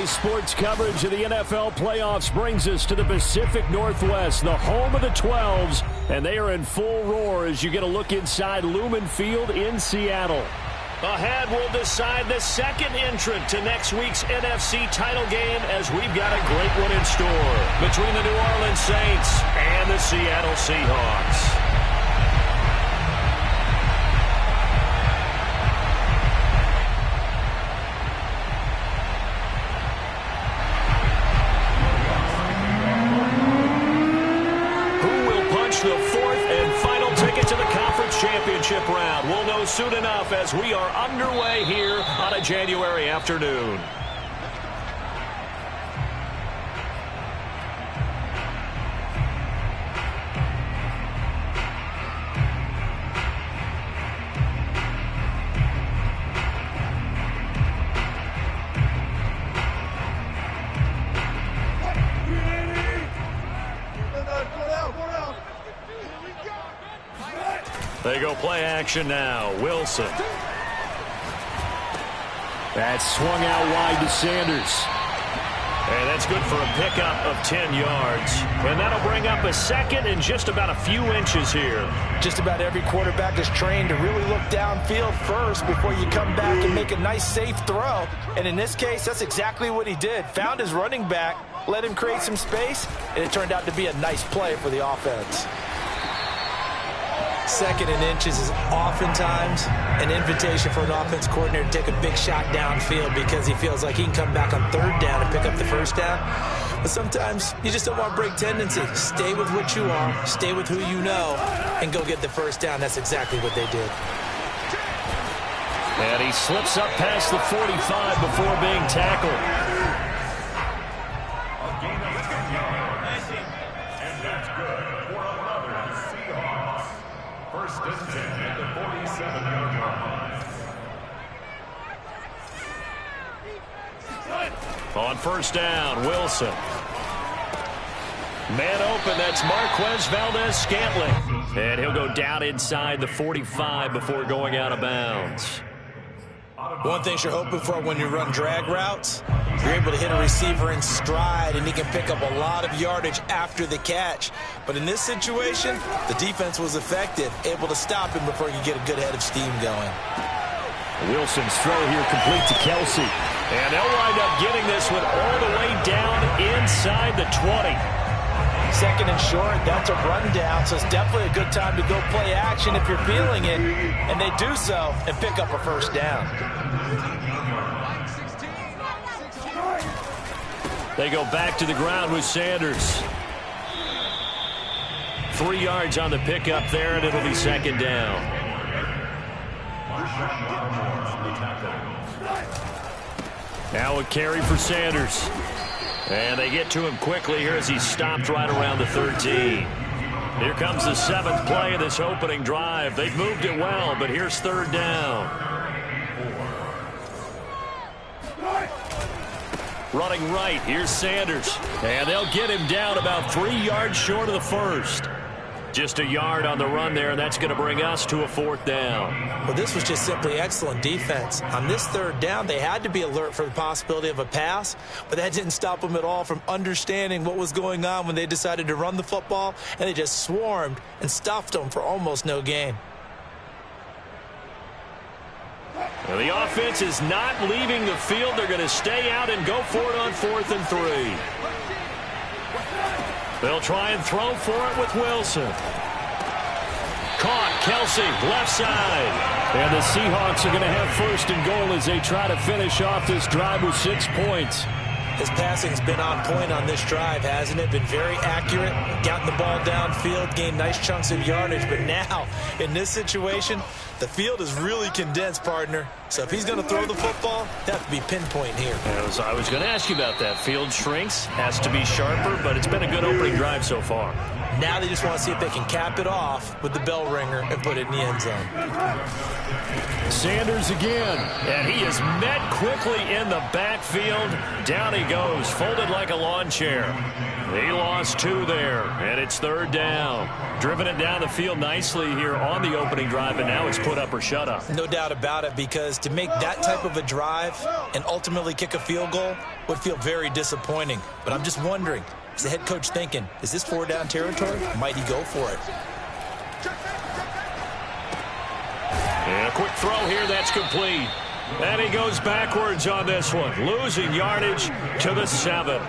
Today's sports coverage of the NFL playoffs brings us to the Pacific Northwest, the home of the 12s, and they are in full roar as you get a look inside Lumen Field in Seattle. Ahead, we'll decide the second entrant to next week's NFC title game as we've got a great one in store between the New Orleans Saints and the Seattle Seahawks. The fourth and final ticket to the conference championship round. We'll know soon enough as we are underway here on a January afternoon. They go play action now. Wilson. That's swung out wide to Sanders. And that's good for a pickup of 10 yards. And that'll bring up a second and just about a few inches here. Just about every quarterback is trained to really look downfield first before you come back and make a nice, safe throw. And in this case, that's exactly what he did. Found his running back, let him create some space, and it turned out to be a nice play for the offense. Second and inches is oftentimes an invitation for an offense coordinator to take a big shot downfield because he feels like he can come back on third down and pick up the first down. But sometimes you just don't want to break tendency. Stay with what you are, stay with who you know, and go get the first down. That's exactly what they did. And he slips up past the 45 before being tackled. On first down, Wilson. Man open, that's Marquez Valdez-Scantling. And he'll go down inside the 45 before going out of bounds. One thing you're hoping for when you run drag routes, you're able to hit a receiver in stride, and he can pick up a lot of yardage after the catch. But in this situation, the defense was effective, able to stop him before you get a good head of steam going. Wilson's throw here complete to Kelsey. And they'll wind up getting this one all the way down inside the 20. Second and short, that's a rundown, so it's definitely a good time to go play action if you're feeling it. And they do so and pick up a first down. They go back to the ground with Sanders. 3 yards on the pickup there, and it'll be second down. Now a carry for Sanders. And they get to him quickly here as he's stopped right around the 13. Here comes the seventh play of this opening drive. They've moved it well, but here's third down. Running right, here's Sanders. And they'll get him down about 3 yards short of the first. Just a yard on the run there, and that's going to bring us to a fourth down. Well, this was just simply excellent defense. On this third down, they had to be alert for the possibility of a pass, but that didn't stop them at all from understanding what was going on when they decided to run the football, and they just swarmed and stuffed them for almost no gain. Well, the offense is not leaving the field. They're going to stay out and go for it on 4th and 3. They'll try and throw for it with Wilson. Caught, Kelsey, left side. And the Seahawks are going to have first and goal as they try to finish off this drive with 6 points. His passing's been on point on this drive, hasn't it? Been very accurate, gotten the ball downfield, gained nice chunks of yardage. But now, in this situation, the field is really condensed, partner. So if he's going to throw the football, that have to be pinpoint here. I was going to ask you about that. Field shrinks, has to be sharper, but it's been a good opening drive so far. Now they just want to see if they can cap it off with the bell ringer and put it in the end zone. Sanders again, and he is met quickly in the backfield. Down he goes, folded like a lawn chair. He lost 2 there, and it's 3rd down. Driven it down the field nicely here on the opening drive, and now it's put up or shut up. No doubt about it, because to make that type of a drive and ultimately kick a field goal would feel very disappointing. But I'm just wondering, is the head coach thinking, is this 4-down territory? Might he go for it? And a quick throw here, that's complete. And he goes backwards on this one, losing yardage to the 7.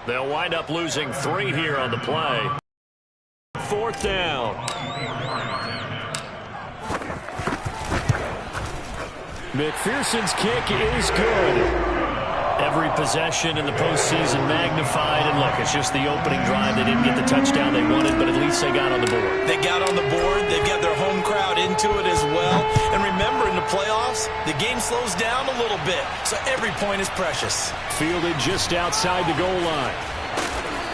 They'll wind up losing 3 here on the play. 4th down. McPherson's kick is good. Every possession in the postseason magnified. And look, it's just the opening drive. They didn't get the touchdown they wanted, but at least they got on the board. They got on the board. They've got their home crowd into it as well. And remember, in the playoffs, the game slows down a little bit, so every point is precious. Fielded just outside the goal line.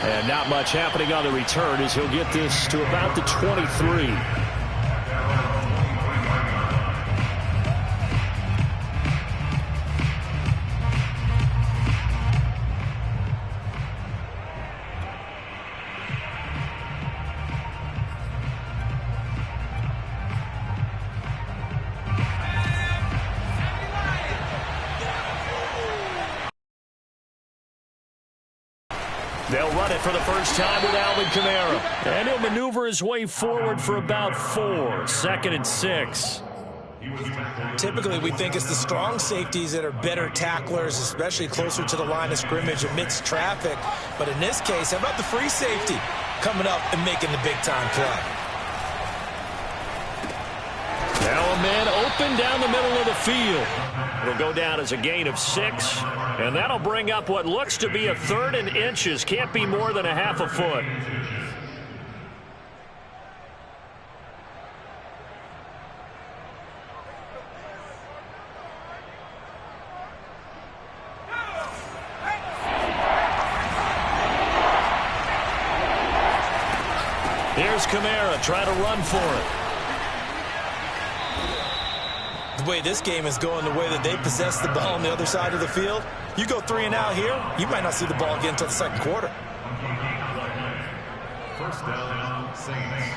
And not much happening on the return as he'll get this to about the 23. They'll run it for the first time with Alvin Kamara. And he'll maneuver his way forward for about 4. 2nd and 6. Typically, we think it's the strong safeties that are better tacklers, especially closer to the line of scrimmage amidst traffic. But in this case, how about the free safety coming up and making the big-time play? Now a man open down the middle of the field. It'll go down as a gain of 6, and that'll bring up what looks to be a 3rd and inches. Can't be more than a half a foot. Here's Kamara trying to run for it. The way this game is going, the way that they possess the ball on the other side of the field, you go 3 and out here, you might not see the ball again until the 2nd quarter. 1st down, Saints.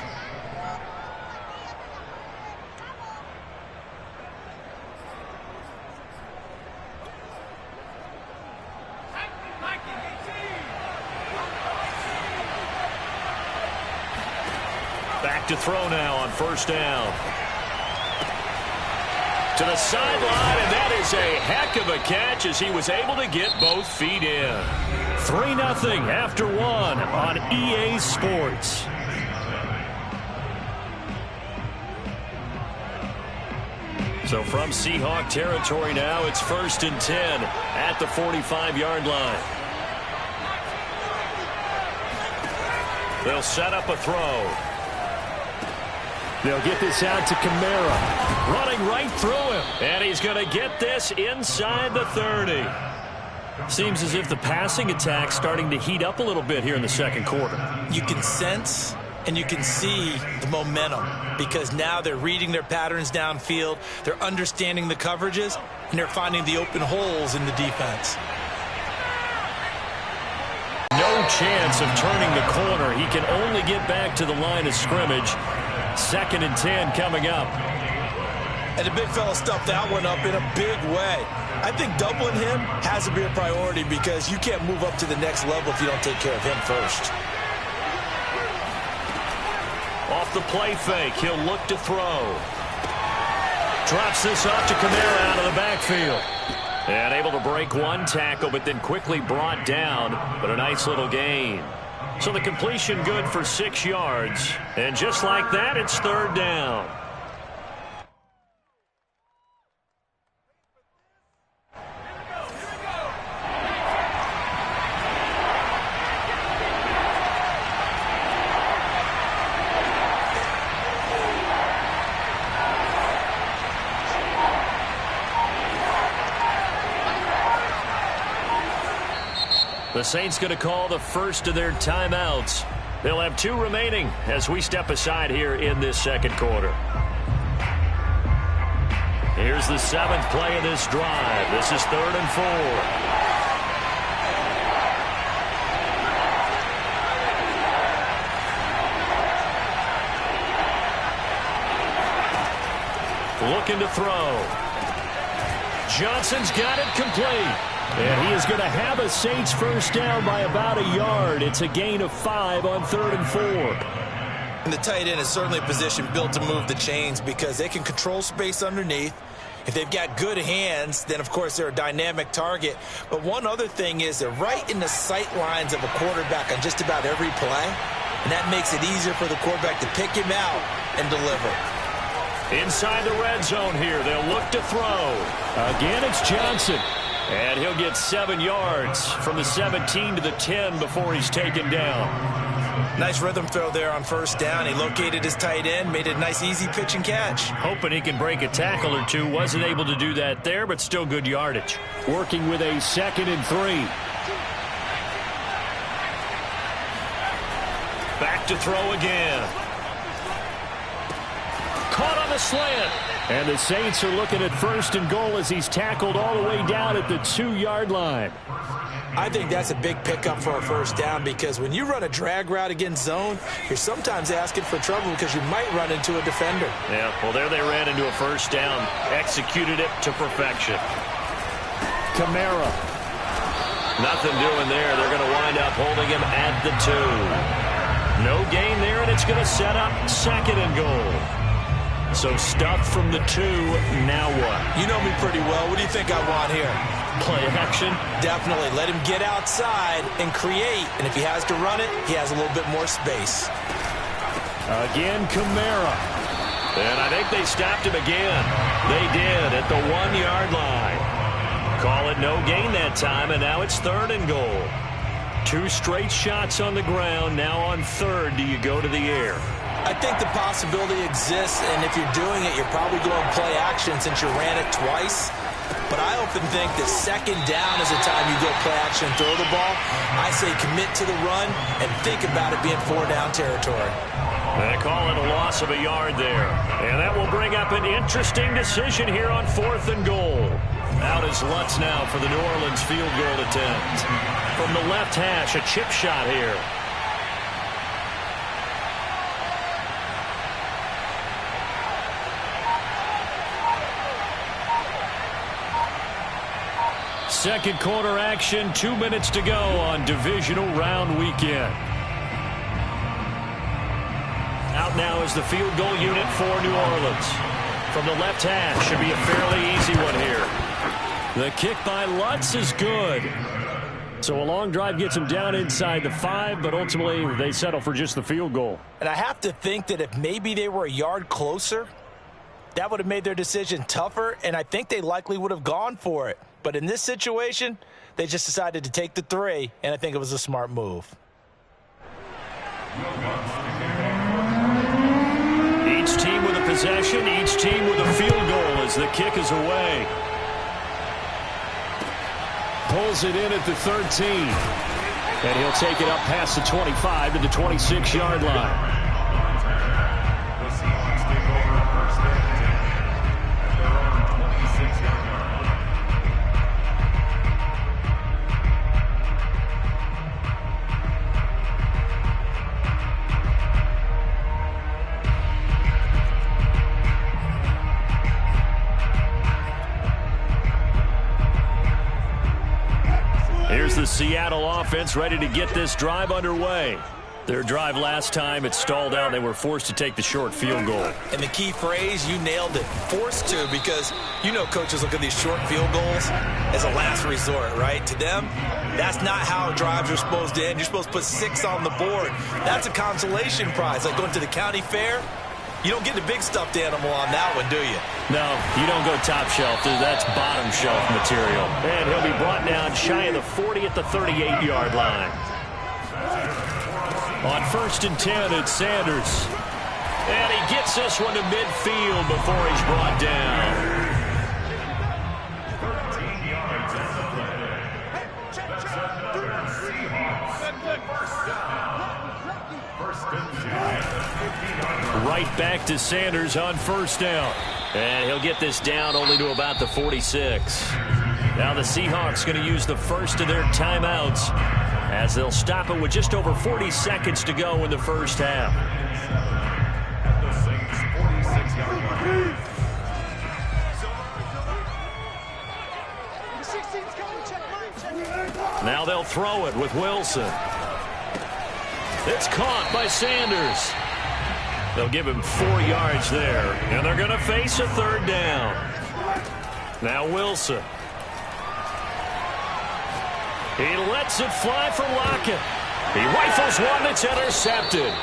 Back to throw now on 1st down. To the sideline, and that is a heck of a catch as he was able to get both feet in. 3-0 after 1 on EA Sports. So from Seahawk territory now, it's 1st and 10 at the 45-yard line. They'll set up a throw. They'll get this out to Kamara. Running right through him. And he's going to get this inside the 30. Seems as if the passing attack's starting to heat up a little bit here in the 2nd quarter. You can sense and you can see the momentum because now they're reading their patterns downfield. They're understanding the coverages, and they're finding the open holes in the defense. No chance of turning the corner. He can only get back to the line of scrimmage. 2nd and 10 coming up. And the big fella stuffed that one up in a big way. I think doubling him has to be a priority because you can't move up to the next level if you don't take care of him first. Off the play fake, he'll look to throw. Drops this off to Kamara out of the backfield. And able to break one tackle, but then quickly brought down. But a nice little gain. So the completion good for 6 yards. And just like that, it's 3rd down. The Saints going to call the first of their timeouts. They'll have 2 remaining as we step aside here in this second quarter. Here's the 7th play of this drive. This is 3rd and 4. Looking to throw. Johnson's got it complete. And he is going to have a Saints first down by about a yard. It's a gain of 5 on 3rd and 4. And the tight end is certainly a position built to move the chains because they can control space underneath. If they've got good hands, then, of course, they're a dynamic target. But one other thing is they're right in the sight lines of a quarterback on just about every play. And that makes it easier for the quarterback to pick him out and deliver. Inside the red zone here, they'll look to throw. Again, it's Johnson. And he'll get 7 yards from the 17 to the 10 before he's taken down. Nice rhythm throw there on first down. He located his tight end, made it a nice easy pitch and catch. Hoping he can break a tackle or two. Wasn't able to do that there, but still good yardage. Working with a 2nd and 3. Back to throw again. Caught on the slant. And the Saints are looking at 1st and goal as he's tackled all the way down at the 2-yard line. I think that's a big pickup for a first down because when you run a drag route against zone, you're sometimes asking for trouble because you might run into a defender. Yeah, well, there they ran into a first down. Executed it to perfection. Kamara. Nothing doing there. They're going to wind up holding him at the 2. No gain there, and it's going to set up 2nd and goal. So stuff from the 2, now what? You know me pretty well. What do you think I want here? Play action? Definitely. Let him get outside and create. And if he has to run it, he has a little bit more space. Again, Kamara. And I think they stopped him again. They did at the 1-yard line. Call it no gain that time, and now it's 3rd and goal. 2 straight shots on the ground. Now on 3rd, do you go to the air? I think the possibility exists, and if you're doing it, you're probably going to play action since you ran it twice. But I often think that 2nd down is the time you go play action and throw the ball. I say commit to the run and think about it being 4-down territory. They call it a loss of a yard there. And that will bring up an interesting decision here on 4th and goal. Out is Lutz now for the New Orleans field goal attempt. From the left hash, a chip shot here. Second quarter action, 2 minutes to go on divisional round weekend. Out now is the field goal unit for New Orleans. From the left hash, should be a fairly easy one here. The kick by Lutz is good. So a long drive gets them down inside the 5, but ultimately they settle for just the field goal. And I have to think that if maybe they were a yard closer, that would have made their decision tougher, and I think they likely would have gone for it. But in this situation, they just decided to take the 3, and I think it was a smart move. Each team with a possession, each team with a field goal as the kick is away. Pulls it in at the 13. And he'll take it up past the 25 to the 26-yard line. The Seahawks take over first and 10 at their own 26-yard line. Here's the Seattle offense ready to get this drive underway. Their drive last time, it stalled out. They were forced to take the short field goal. And the key phrase, you nailed it, forced to, because you know coaches look at these short field goals as a last resort, right? To them, that's not how drives are supposed to end. You're supposed to put 6 on the board. That's a consolation prize, like going to the county fair. You don't get the big stuffed animal on that one, do you? No, you don't go top shelf. That's bottom shelf material. And he'll be brought down shy of the 40 at the 38-yard line. On 1st and 10, it's Sanders. And he gets this one to midfield before he's brought down. 13 yards on the play. That's another Seahawks first down. Right back to Sanders on first down. And he'll get this down only to about the 46. Now the Seahawks going to use the first of their timeouts as they'll stop it with just over 40 seconds to go in the first half. Now they'll throw it with Wilson. It's caught by Sanders. They'll give him 4 yards there, and they're going to face a third down. Now Wilson. He lets it fly for Lockett. He rifles one that's intercepted.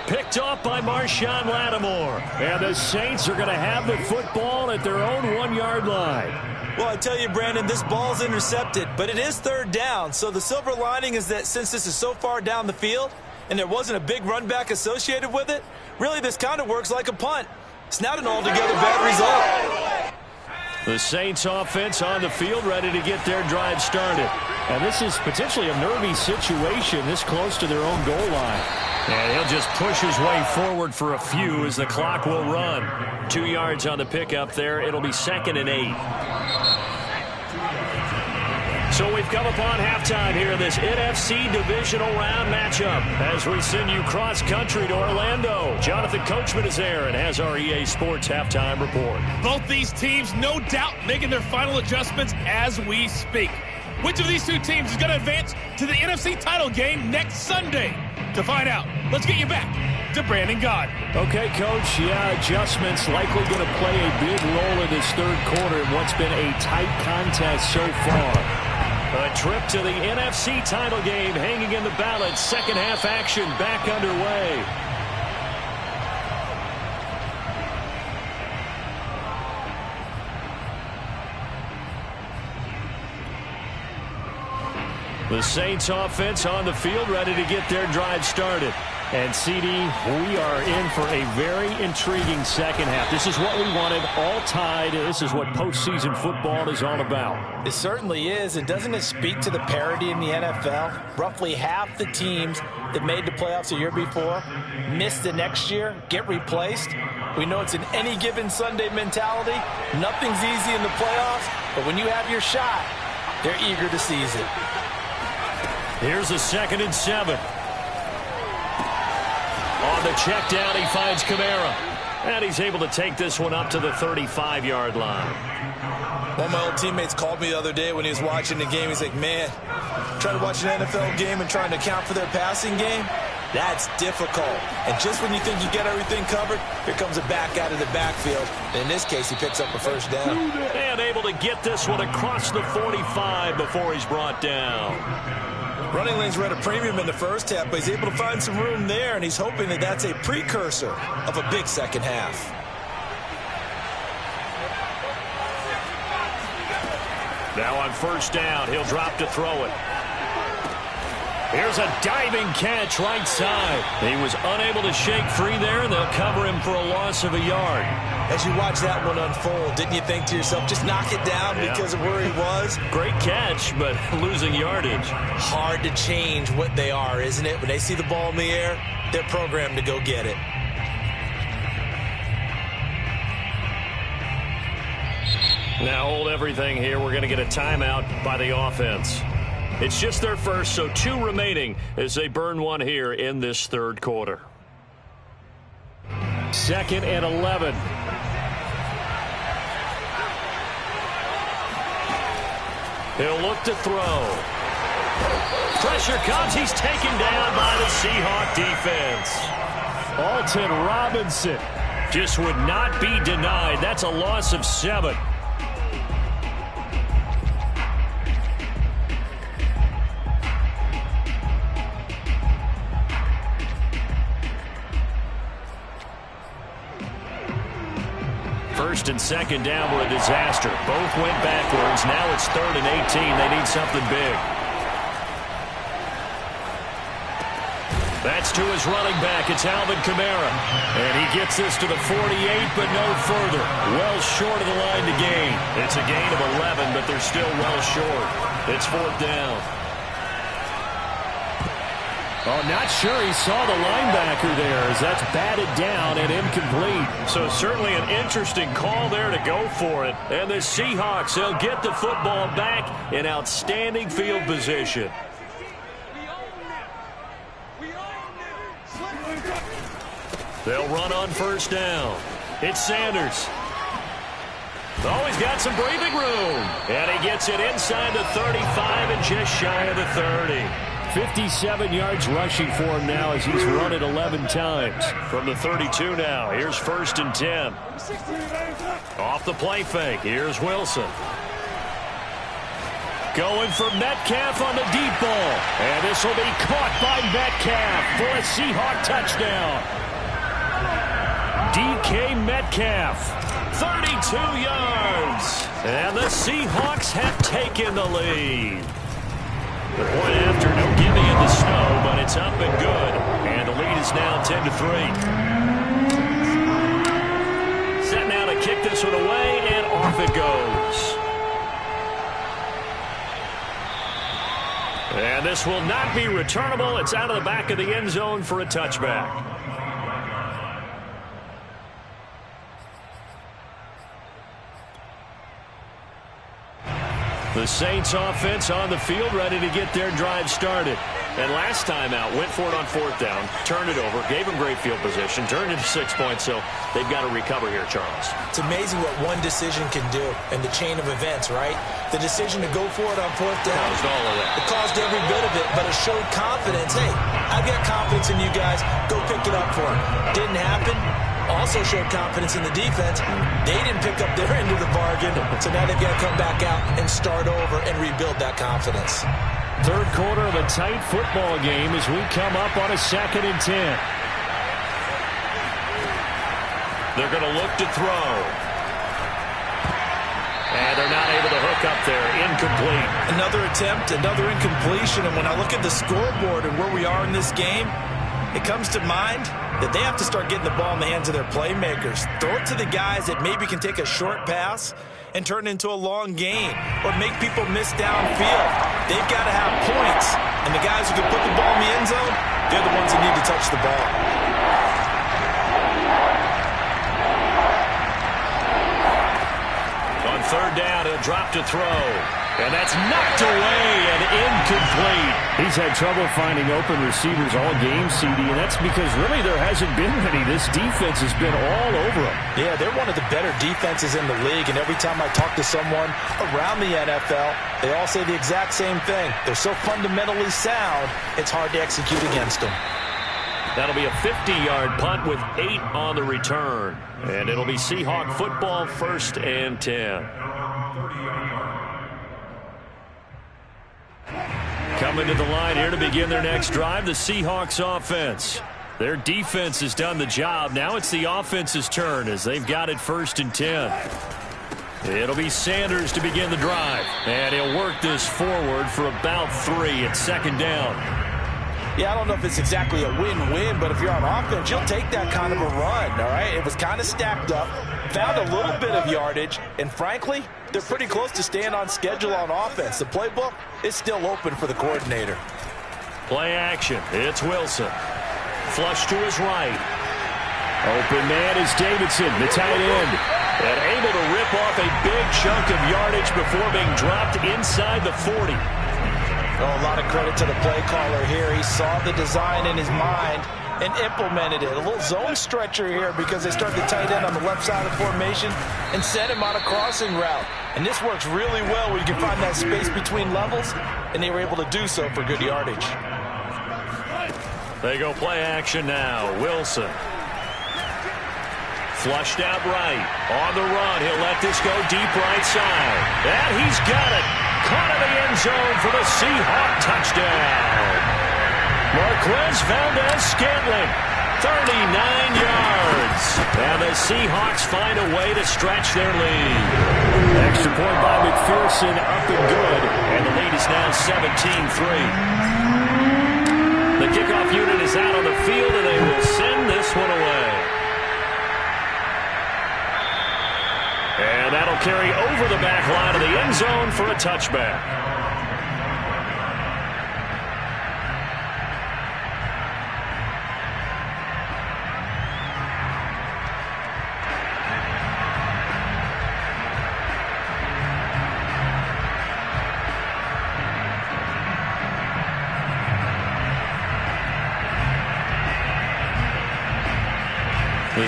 Picked off by Marshawn Lattimore. And the Saints are going to have the football at their own 1-yard line. Well, I tell you, Brandon, this ball's intercepted, but it is third down. So the silver lining is that since this is so far down the field and there wasn't a big run back associated with it, really this kind of works like a punt. It's not an altogether bad result. The Saints offense on the field ready to get their drive started. And this is potentially a nervy situation this close to their own goal line. And he'll just push his way forward for a few as the clock will run. 2 yards on the pickup there. It'll be 2nd and 8. So we've come upon halftime here in this NFC divisional round matchup as we send you cross-country to Orlando. Jonathan Coachman is there and has our EA Sports halftime report. Both these teams, no doubt, making their final adjustments as we speak. Which of these two teams is going to advance to the NFC title game next Sunday? To find out, let's get you back to Brandon Gaud. Okay, Coach. Yeah, adjustments likely going to play a big role in this third quarter in what's been a tight contest so far. A trip to the NFC title game hanging in the balance. Second half action back underway. The Saints offense on the field ready to get their drive started. And, CD, we are in for a very intriguing second half. This is what we wanted, all tied. This is what postseason football is all about. It certainly is, and doesn't it speak to the parity in the NFL? Roughly half the teams that made the playoffs a year before miss the next year, get replaced. We know it's an any given Sunday mentality. Nothing's easy in the playoffs, but when you have your shot, they're eager to seize it. Here's a 2nd and 7. On the check down, he finds Kamara. And he's able to take this one up to the 35-yard line. One of my old teammates called me the other day when he was watching the game. He's like, man, trying to watch an NFL game and trying to account for their passing game, that's difficult. And just when you think you get everything covered, here comes a back out of the backfield. And in this case, he picks up a first down. And able to get this one across the 45 before he's brought down. Running lanes were at a premium in the first half, but he's able to find some room there, and he's hoping that that's a precursor of a big second half. Now on first down, he'll drop to throw it. Here's a diving catch right side. He was unable to shake free there, and they'll cover him for a loss of a yard. As you watch that one unfold, didn't you think to yourself, just knock it down because of where he was? Great catch, but losing yardage. Hard to change what they are, isn't it? When they see the ball in the air, they're programmed to go get it. Now hold everything here. We're going to get a timeout by the offense. It's just their first, so 2 remaining as they burn one here in this third quarter. 2nd and 11. He'll look to throw. Pressure comes. He's taken down by the Seahawk defense. Alton Robinson just would not be denied. That's a loss of 7. First and second down were a disaster. Both went backwards. Now it's 3rd and 18. They need something big. That's to his running back. It's Alvin Kamara. And he gets this to the 48, but no further. Well short of the line to gain. It's a gain of 11, but they're still well short. It's 4th down. Oh, not sure he saw the linebacker there as that's batted down and incomplete. So certainly an interesting call there to go for it. And the Seahawks, they'll get the football back in outstanding field position. They'll run on first down. It's Sanders. Oh, he's got some breathing room. And he gets it inside the 35 and just shy of the 30. 57 yards rushing for him now as he's run it 11 times. From the 32 now, here's 1st and 10. Off the play fake, here's Wilson. Going for Metcalf on the deep ball. And this will be caught by Metcalf for a Seahawk touchdown. DK Metcalf, 32 yards. And the Seahawks have taken the lead. The point after, no gimme in the snow, but it's up and good. And the lead is now 10-3. Set now to kick this one away, and off it goes. And this will not be returnable. It's out of the back of the end zone for a touchback. The Saints offense on the field, ready to get their drive started. And last time out, went for it on 4th down, turned it over, gave them great field position, turned it to 6 points, so they've got to recover here, Charles. It's amazing what one decision can do in the chain of events, right? The decision to go for it on 4th down. Caused all of that. It caused every bit of it, but it showed confidence. Hey, I've got confidence in you guys. Go pick it up for them. Didn't happen. Also showed confidence in the defense. They didn't pick up their end of the bargain, so now they've got to come back out and start over and rebuild that confidence. Third quarter of a tight football game as we come up on a 2nd and 10. They're going to look to throw. And they're not able to hook up there. Incomplete. Another attempt, another incompletion, and when I look at the scoreboard and where we are in this game, it comes to mind that they have to start getting the ball in the hands of their playmakers. Throw it to the guys that maybe can take a short pass and turn it into a long gain or make people miss downfield. They've got to have points, and the guys who can put the ball in the end zone, they're the ones that need to touch the ball. On 3rd down, he'll drop to throw. And that's knocked away and incomplete. He's had trouble finding open receivers all game, CD, and that's because really there hasn't been many. This defense has been all over them. Yeah, they're one of the better defenses in the league, and every time I talk to someone around the NFL, they all say the exact same thing. They're so fundamentally sound, it's hard to execute against them. That'll be a 50-yard punt with 8 on the return. And it'll be Seahawk football, 1st and 10. Coming to the line here to begin their next drive, the Seahawks offense. Their defense has done the job. Now it's the offense's turn as they've got it 1st and 10. It'll be Sanders to begin the drive. And he'll work this forward for about 3 at 2nd down. Yeah, I don't know if it's exactly a win-win, but if you're on offense, you'll take that kind of a run, all right? It was kind of stacked up, found a little bit of yardage, and frankly, they're pretty close to staying on schedule on offense. The playbook is still open for the coordinator. Play action. It's Wilson. Flush to his right. Open man is Davidson, the tight end. And able to rip off a big chunk of yardage before being dropped inside the 40. Oh, a lot of credit to the play caller here. He saw the design in his mind and implemented it. A little zone stretcher here because they started the tight end on the left side of the formation and sent him on a crossing route. And this works really well where you can find that space between levels, and they were able to do so for good yardage. They go play action now. Wilson. Flushed out right. On the run. He'll let this go deep right side. And he's got it. Caught in the end zone for the Seahawk touchdown. Marquez Valdez-Scantling, 39 yards. And the Seahawks find a way to stretch their lead. Extra point by McPherson, up and good. And the lead is now 17-3. The kickoff unit is out on the field, and they will send this one away. And that'll carry over the back line of the end zone for a touchback.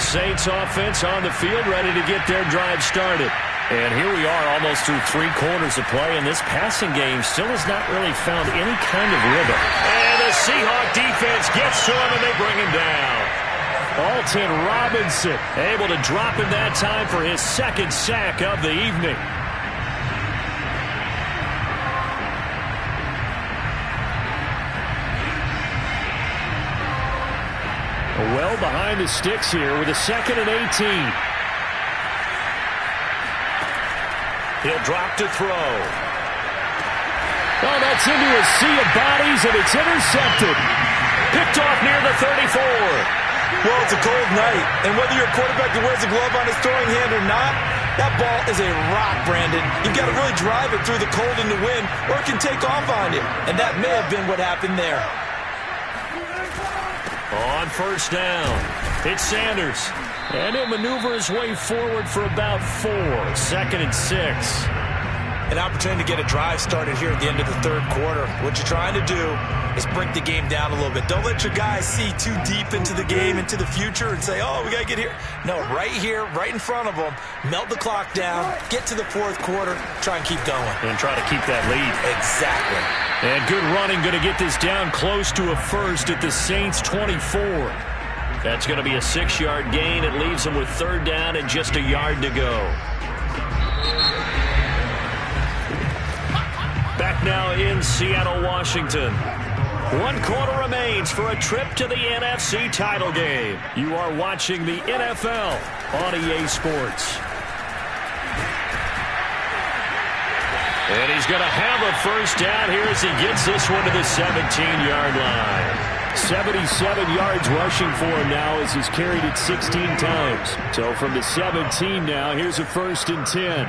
Saints offense on the field, ready to get their drive started. And here we are almost through 3 quarters of play, and this passing game still has not really found any kind of rhythm. And the Seahawk defense gets to him, and they bring him down. Alton Robinson able to drop in that time for his 2nd sack of the evening. Well behind the sticks here with a 2nd and 18. He'll drop to throw. Oh, that's into a sea of bodies, and it's intercepted. Picked off near the 34. Well, it's a cold night, and whether you're a quarterback that wears a glove on his throwing hand or not, that ball is a rock, Brandon. You've got to really drive it through the cold and the wind, or it can take off on you. And that may have been what happened there. On 1st down, it's Sanders. And he'll maneuver his way forward for about 4. 2nd and 6. An opportunity to get a drive started here at the end of the 3rd quarter. What you're trying to do is break the game down a little bit. Don't let your guys see too deep into the game, into the future, and say, oh, we got to get here. No, right here, right in front of them, melt the clock down, get to the 4th quarter, try and keep going. And try to keep that lead. Exactly. And good running, going to get this down close to a 1st at the Saints' 24. That's going to be a 6-yard gain. It leaves them with 3rd down and just a yard to go. Back now in Seattle, Washington. 1 quarter remains for a trip to the NFC title game. You are watching the NFL on EA Sports. And he's going to have a 1st down here as he gets this one to the 17-yard line. 77 yards rushing for him now as he's carried it 16 times. So from the 17 now, here's a 1st and 10.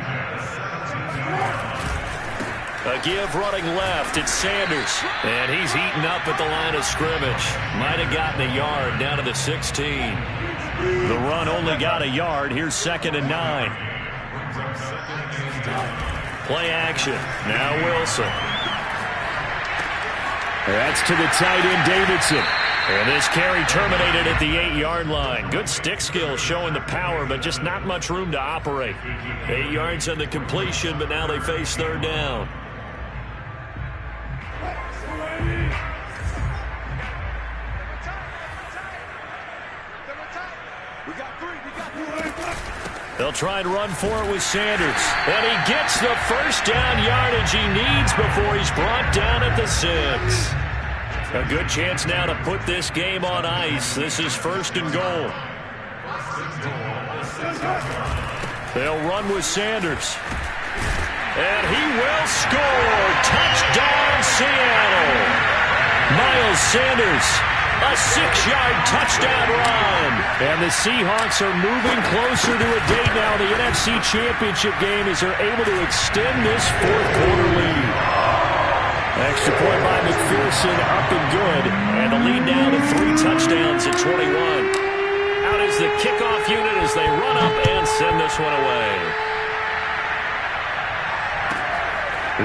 A give running left, it's Sanders. And he's eaten up at the line of scrimmage. Might have gotten a yard down to the 16. The run only got a yard. Here's 2nd and 9. Play action. Now Wilson. That's to the tight end, Davidson. And this carry terminated at the 8-yard line. Good stick skill showing the power, but just not much room to operate. 8 yards on the completion, but now they face 3rd down. They'll try and run for it with Sanders. And he gets the 1st down yardage he needs before he's brought down at the 6. A good chance now to put this game on ice. This is 1st and goal. They'll run with Sanders. And he will score. Touchdown, Seattle. Miles Sanders, a 6-yard touchdown run. And the Seahawks are moving closer to a date now. The NFC Championship game as they're able to extend this 4th quarter lead. Extra point by McPherson, up and good. And the lead now to 3 touchdowns at 21. Out is the kickoff unit as they run up and send this one away.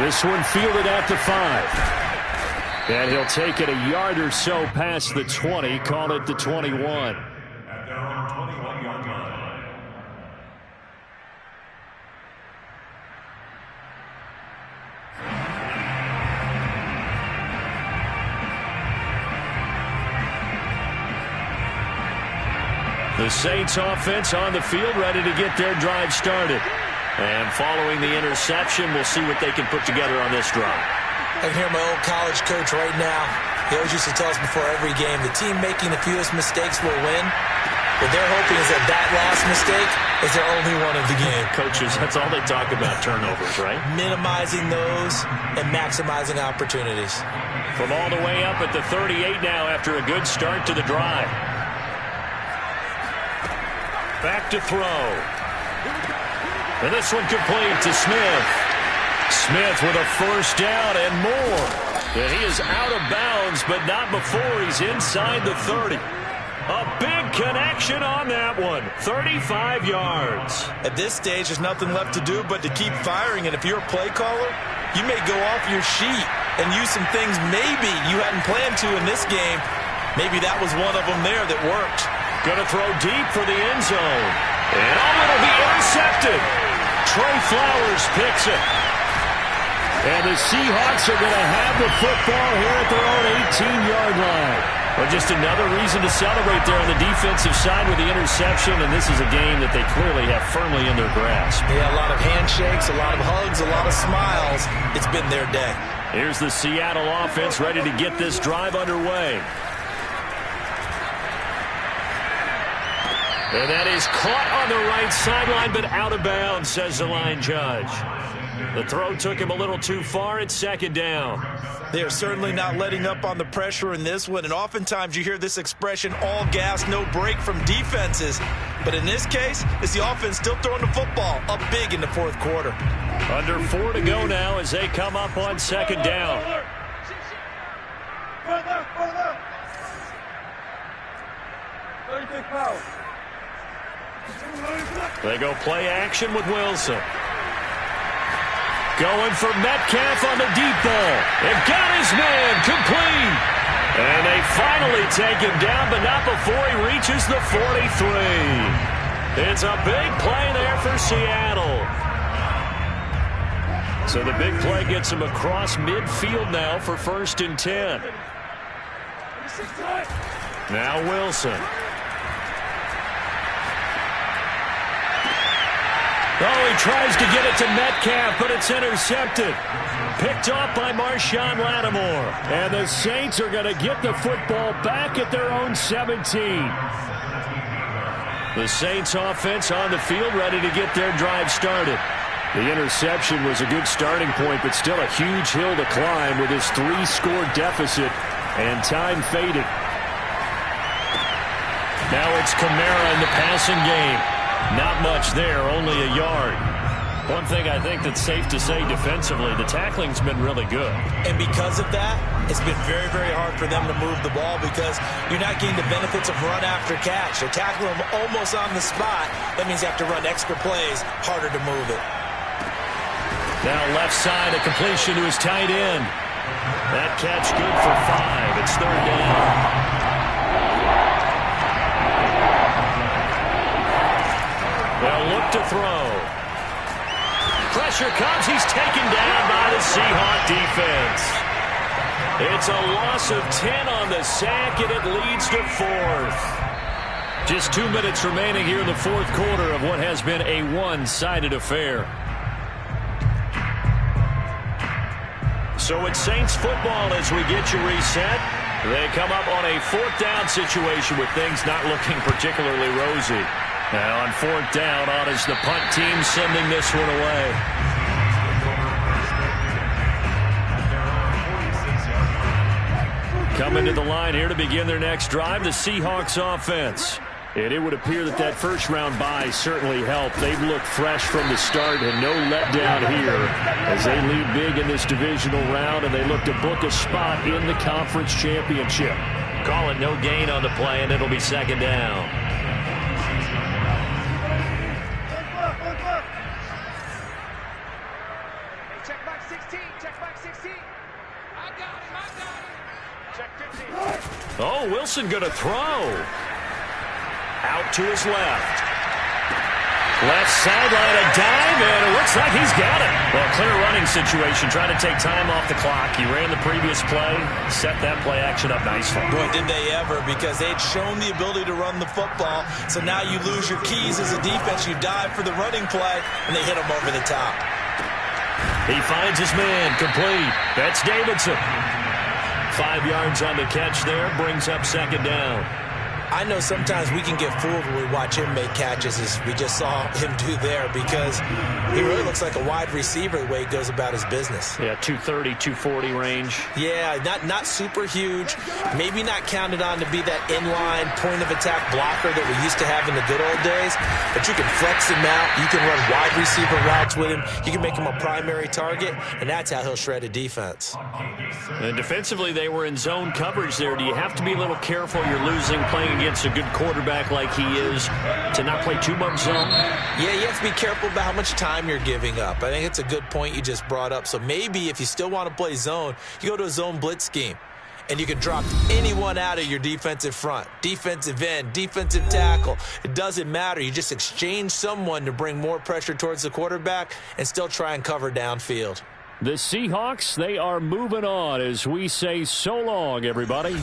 This one fielded at the 5. And he'll take it a yard or so past the 20, call it the 21. At their own 21-yard line. The Saints offense on the field, ready to get their drive started. And following the interception, we'll see what they can put together on this drive. I can hear my old college coach right now. He always used to tell us before every game, the team making the fewest mistakes will win. What they're hoping is that last mistake is their only one of the game. Coaches, that's all they talk about, turnovers, right? Minimizing those and maximizing opportunities. From all the way up at the 38 now after a good start to the drive. Back to throw. And this one complete to Smith. Smith with a 1st down and more. And he is out of bounds, but not before he's inside the 30. A big connection on that one. 35 yards. At this stage, there's nothing left to do but to keep firing. And if you're a play caller, you may go off your sheet and use some things maybe you hadn't planned to in this game. Maybe that was one of them there that worked. Going to throw deep for the end zone. And it'll be intercepted. Trey Flowers picks it. And the Seahawks are going to have the football here at their own 18-yard line. Well, just another reason to celebrate there on the defensive side with the interception, and this is a game that they clearly have firmly in their grasp. Yeah, a lot of handshakes, a lot of hugs, a lot of smiles. It's been their day. Here's the Seattle offense ready to get this drive underway. And that is caught on the right sideline, but out of bounds, says the line judge. The throw took him a little too far. It's second down. They are certainly not letting up on the pressure in this one, and oftentimes you hear this expression, all gas, no break from defenses. But in this case, it's the offense still throwing the football up big in the fourth quarter. Under 4 to go now as they come up on second down. They go play action with Wilson. Going for Metcalf on the deep ball. They've got his man complete. And they finally take him down, but not before he reaches the 43. It's a big play there for Seattle. So the big play gets him across midfield now for 1st and 10. Now Wilson. Oh, he tries to get it to Metcalf, but it's intercepted. Picked off by Marshawn Lattimore. And the Saints are going to get the football back at their own 17. The Saints offense on the field ready to get their drive started. The interception was a good starting point, but still a huge hill to climb with his 3-score deficit and time fading. Now it's Kamara in the passing game. Not much there, only a yard. One thing I think that's safe to say defensively, the tackling's been really good. And because of that, it's been very, very hard for them to move the ball because you're not getting the benefits of run after catch. They're tackling them almost on the spot. That means you have to run extra plays, harder to move it. Now left side, a completion to his tight end. That catch good for 5. It's 3rd down. They'll look to throw. Pressure comes. He's taken down by the Seahawk defense. It's a loss of 10 on the sack, and it leads to 4th. Just 2 minutes remaining here in the fourth quarter of what has been a one-sided affair. So it's Saints football as we get you reset. They come up on a 4th down situation with things not looking particularly rosy. Now on 4th down, on is the punt team sending this one away. Coming to the line here to begin their next drive, the Seahawks offense. And it would appear that that first-round bye certainly helped. They've looked fresh from the start and no letdown here as they lead big in this divisional round, and they look to book a spot in the conference championship. Calling no gain on the play, and it'll be 2nd down. Check back 16. Check back 16. I got him. Check 15. Oh, Wilson going to throw. Out to his left. Left sideline, a dive, and it looks like he's got it. Well, clear running situation, trying to take time off the clock. He ran the previous play, set that play action up nicely. Boy, did they ever, because they'd shown the ability to run the football, so now you lose your keys as a defense. You dive for the running play, and they hit him over the top. He finds his man, complete. That's Davidson. 5 yards on the catch there, brings up 2nd down. I know sometimes we can get fooled when we watch him make catches, as we just saw him do there, because he really looks like a wide receiver the way he goes about his business. Yeah, 230, 240 range. Yeah, not super huge. Maybe not counted on to be that inline point-of-attack blocker that we used to have in the good old days, but you can flex him out. You can run wide receiver routes with him. You can make him a primary target, and that's how he'll shred a defense. And defensively, they were in zone coverage there. Do you have to be a little careful? You're losing playing against a good quarterback like he is to not play too much zone? Yeah, you have to be careful about how much time you're giving up. I think it's a good point you just brought up. So maybe if you still want to play zone, you go to a zone blitz scheme. and you can drop anyone out of your defensive front, defensive end, defensive tackle. It doesn't matter. You just exchange someone to bring more pressure towards the quarterback and still try and cover downfield. The Seahawks, they are moving on as we say so long, everybody.